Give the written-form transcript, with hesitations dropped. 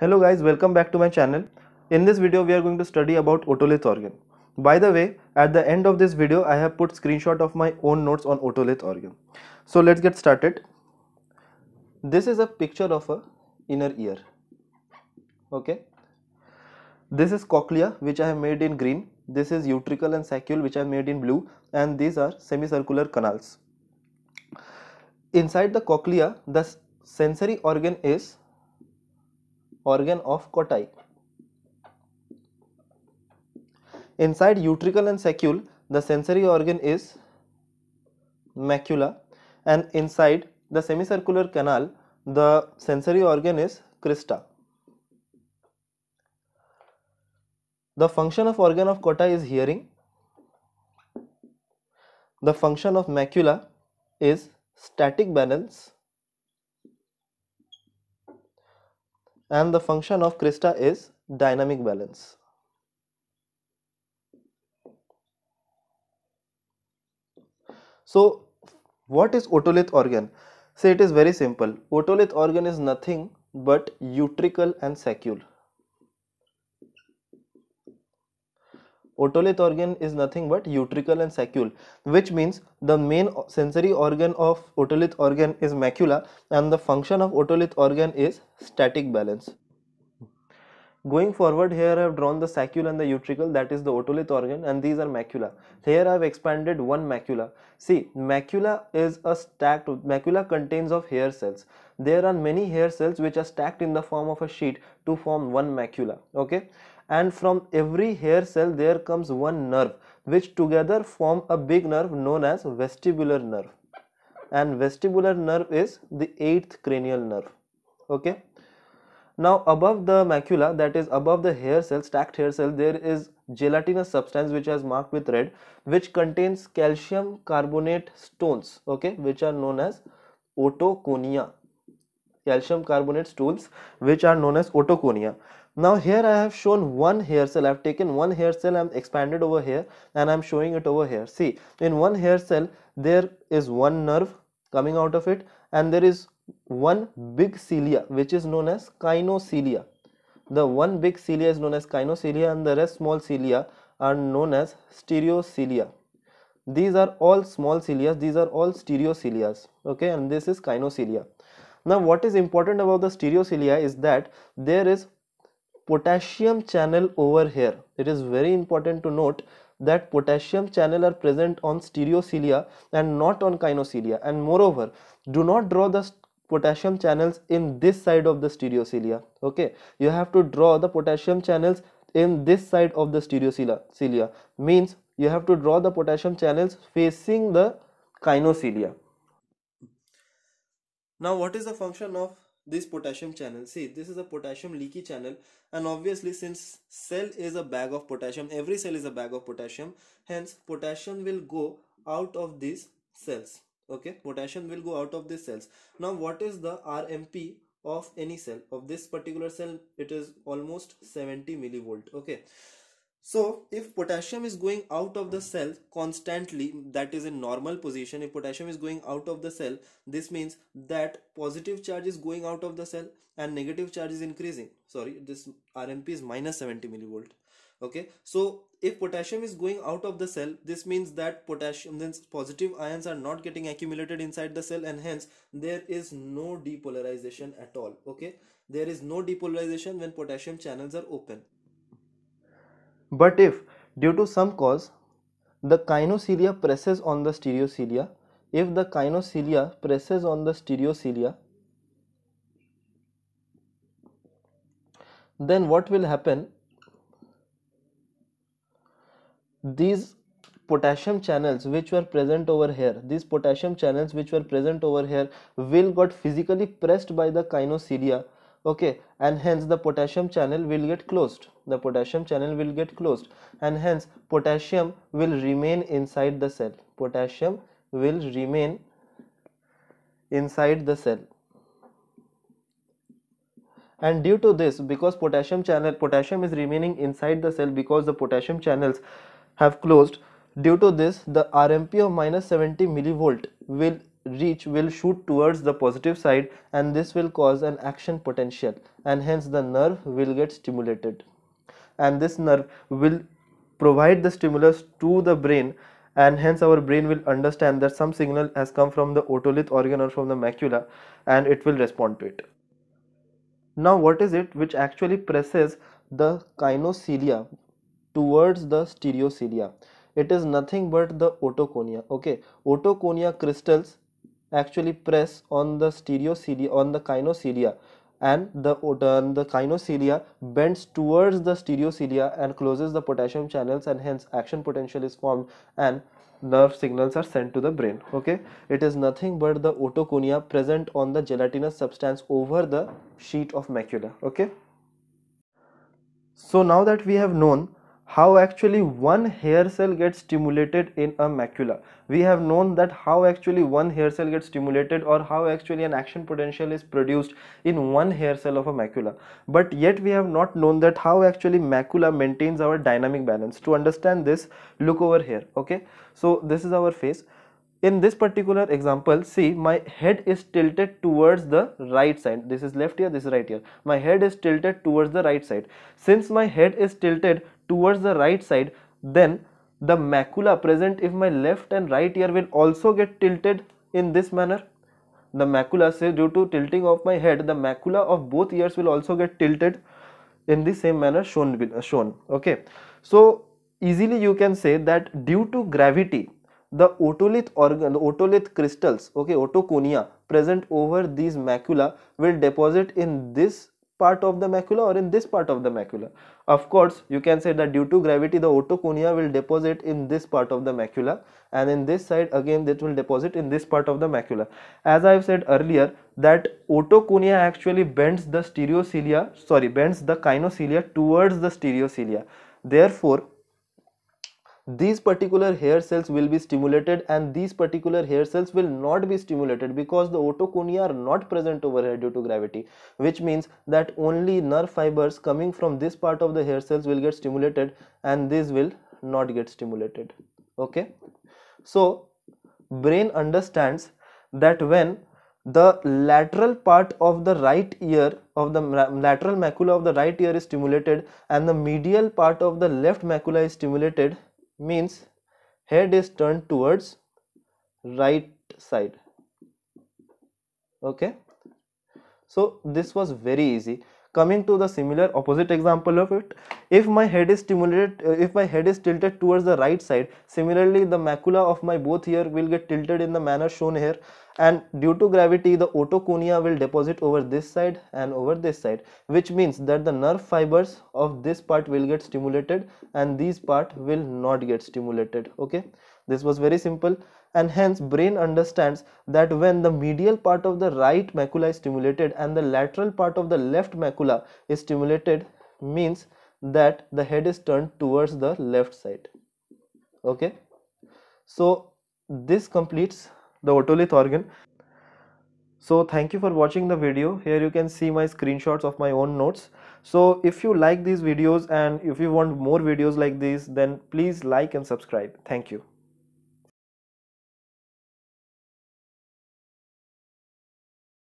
Hello guys, welcome back to my channel. In this video we are going to study about otolith organ. By the way, at the end of this video I have put screenshot of my own notes on otolith organ. So let's get started. This is a picture of a inner ear. Okay. This is cochlea which I have made in green. This is utricle and saccule which I have made in blue, and these are semicircular canals. Inside the cochlea, the sensory organ is organ of Cottai. Inside utricle and saccule, the sensory organ is macula, and inside the semicircular canal, the sensory organ is crista. The function of organ of Cottai is hearing. The function of macula is static balance, and the function of crista is dynamic balance. So what is otolith organ? Say it is very simple. Otolith organ is nothing but utricle and saccule. Otolith organ is nothing but utricle and saccule, which means the main sensory organ of otolith organ is macula, and the function of otolith organ is static balance. Going forward, here I have drawn the saccule and the utricle, that is the otolith organ, and these are macula. Here I have expanded one macula. See, macula is a stacked, macula contains of hair cells. There are many hair cells which are stacked in the form of a sheet to form one macula. Okay, and from every hair cell there comes one nerve, which together form a big nerve known as vestibular nerve, and vestibular nerve is the 8th cranial nerve. Okay. Now above the macula, that is above the hair cell, stacked hair cell, there is gelatinous substance which is marked with red, which contains calcium carbonate stones, okay, which are known as otoconia. Calcium carbonate stones which are known as otoconia. Now here I have shown one hair cell. I have taken one hair cell, I am expanded over here and I am showing it over here. See, in one hair cell there is one nerve coming out of it, and there is one big cilia which is known as cynocelia. The one big cilia is known as cynocelia, and the rest small cilia are known as stereocilia. These are all small cilia, these are all stereocilias, okay, and this is cynocelia. Now what is important about the stereocilia is that there is potassium channel over here. It is very important to note that potassium channel are present on stereocilia and not on cynocelia, and moreover do not draw the potassium channels in this side of the stereocilia. Okay, you have to draw the potassium channels in this side of the stereocilia, means you have to draw the potassium channels facing the cynocelia. Now what is the function of this potassium channel? See, this is a potassium leaky channel, and obviously since cell is a bag of potassium, every cell is a bag of potassium, hence potassium will go out of these cells. Okay, potassium will go out of these cells. Now what is the RMP of any cell? Of this particular cell, it is almost 70 millivolt. Okay, so if potassium is going out of the cell constantly, that is in normal position, if potassium is going out of the cell, this means that positive charge is going out of the cell and negative charge is increasing. Sorry, this RMP is minus 70 millivolt. Okay, so if potassium is going out of the cell, this means that potassium, then positive ions are not getting accumulated inside the cell, and hence there is no depolarization at all. Okay, there is no depolarization when potassium channels are open. But if due to some cause the cynocelia presses on the stereocilia, if the cynocelia presses on the stereocilia, then what will happen? These potassium channels which were present over here, these potassium channels which were present over here will got physically pressed by the cynocelia. Okay, and hence the potassium channel will get closed. The potassium channel will get closed, and hence potassium will remain inside the cell. Potassium will remain inside the cell, and due to this, because potassium is remaining inside the cell, because the potassium channels have closed, due to this the RMP of minus 70 millivolt will reach will shoot towards the positive side, and this will cause an action potential, and hence the nerve will get stimulated, and this nerve will provide the stimulus to the brain, and hence our brain will understand that some signal has come from the otolith organ or from the macula, and it will respond to it. Now what is it which actually presses the kinocilia towards the stereocilia? It is nothing but the otoconia. Okay, otoconia crystals actually press on the stereocilia, on the kinocilia, and the kinocilia bends towards the stereocilia and closes the potassium channels, and hence action potential is formed and nerve signals are sent to the brain. Okay, it is nothing but the otoconia present on the gelatinous substance over the sheet of macula. Okay, so now that we have known how actually one hair cell gets stimulated in a macula, we have known that how actually one hair cell gets stimulated, or how actually an action potential is produced in one hair cell of a macula, but yet we have not known that how actually macula maintains our dynamic balance. To understand this, look over here. Okay, so this is our face. In this particular example, see, my head is tilted towards the right side. This is left ear, this is right ear. My head is tilted towards the right side. Since my head is tilted towards the right side, then the macula present in my left and right ear will also get tilted in this manner. The macula, say, due to tilting of my head, the macula of both ears will also get tilted in the same manner shown. Okay, so easily you can say that due to gravity, the otolith organ, the otolith crystals, okay, otoconia present over these macula will deposit in this part of the macula or in this part of the macula. Of course, you can say that due to gravity, the otoconia will deposit in this part of the macula, and in this side again that will deposit in this part of the macula. As I have said earlier, that otoconia actually bends the bends the kinocilia towards the stereocilia. Therefore, these particular hair cells will be stimulated, and these particular hair cells will not be stimulated because the otoconia are not present over here due to gravity, which means that only nerve fibers coming from this part of the hair cells will get stimulated, and these will not get stimulated. Okay, so brain understands that when the lateral part of the right ear of the lateral macula of the right ear is stimulated and the medial part of the left macula is stimulated, means head is turned towards right side. Okay, so this was very easy. Coming to the similar opposite example of it, if my head is stimulated, if my head is tilted towards the right side, similarly the macula of my both ear will get tilted in the manner shown here, and due to gravity the otoconia will deposit over this side and over this side, which means that the nerve fibers of this part will get stimulated and these part will not get stimulated. Okay, this was very simple, and hence brain understands that when the medial part of the right macula is stimulated and the lateral part of the left macula is stimulated, means that the head is turned towards the left side. Okay, so this completes the otolith organ. So thank you for watching the video. Here you can see my screenshots of my own notes. So if you like these videos and if you want more videos like these, then please like and subscribe. Thank you.